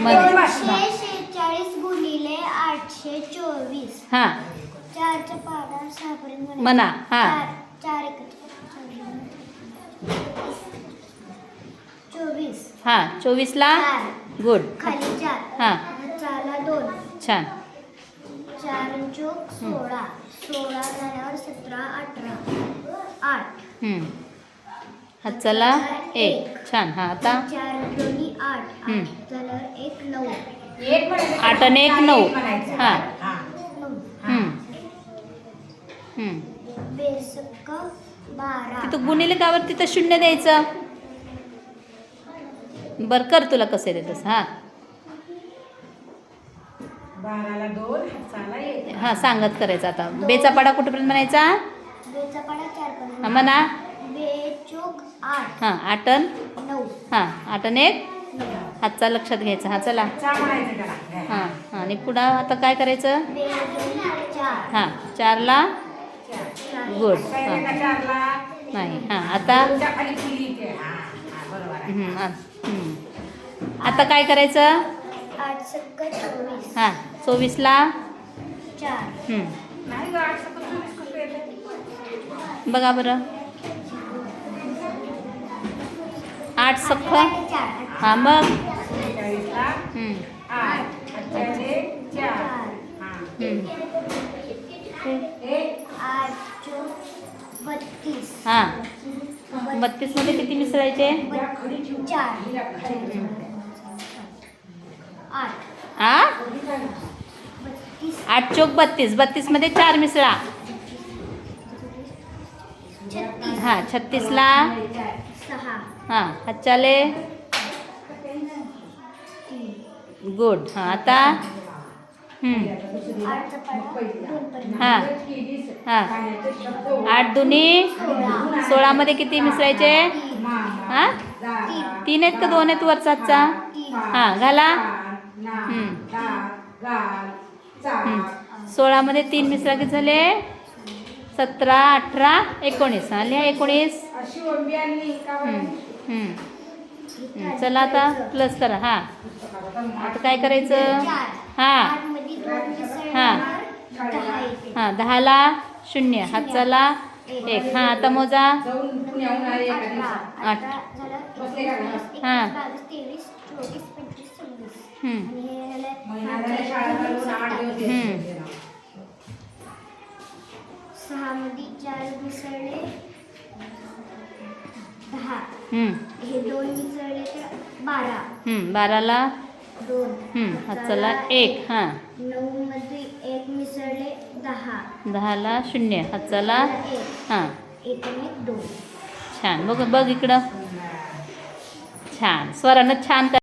246 गुणिले 824. हां 4चा पाढा 6 पर्यंत म्हणा. हां 4 24. हां 24ला 4 गुड. खाली 4. हां चाला 2. छान. 4 चोक 16. 16 झाल्यावर 17 18 8. हातचाला 1. छान. हां आता 4 दोन्ही 8. 8 झाल्यावर 1 9. 8 आणि 1 9. हां 9. बेसक 12. तिथं गुणिले कावर तिथं शून्य द्यायचं. बरं कर तुला कसं येते तसं. हां 12ला 2 हाताला 1. हां सांगत करायचं. आता बेचा पाडा कुठेपर्यंत म्हणायचा. बेचा पाढा 4 पर्यंत. हां म्हणा. बे चोक 8. हां 8 आणि 9. हां 8 आणि 1 हातचा लक्षात घ्यायचा. हा चला. म्हणायचं त्याला. हां आणि पुढं आता काय करायचं. बे 4. हां 4ला गुड. हां का 4ला नाही. हां आता दोनच्या खाली केली इथे. बरोबर आहे. आता काय करायचं. 8 सक्क 24. हां 24ला 4. नाही ग 8 सकट 24 कसं येतं. बघा बरं. 8 सख्ख. 4. हां मग 40ला 8 8चे 4. हां 8 चोक 32. हां 32 मध्ये किती मिसळायचे. 4. 8. हां 32. 8 चोक 32. 32 मध्ये 4 मिसळा. 36. हां 36ला 6. हां हातचाले 3. गुड. हां आता 8चा पाढा 2 पर्यंत. हां हां 8 दुनी 16 मध्ये किती मिसळायचे. हां 3 आहेत का 2 आहेत वरचा हातचा. हां घाला. 16 मध्ये 3 मिसळा किती झाले. 17 18 19. हां लिहा 19. चला आता प्लस करा. हां आता काय करायचं. 4. हां 8 मध्ये 2 मिसळल्यावर हां 10 येते. हां 10ला 0 हातचाला 1. हां आता मोजा. 18 8. झालं. हां 22 23 24 25 26. हं. आणि हे झालं महिन्याला शाळा घालून 8 दिवस येते. 6 मध्ये 4 मिसळले 10. हं. हे 2 मिसळले तर 12. 12ला 2. हातचाला 1. हां 9 मध्ये 1 मिसळले 10. 10ला 0 हातचाला 1. हां 1 आणि 2. छान. बघ बघ इकडं. छान. स्वरानं छान.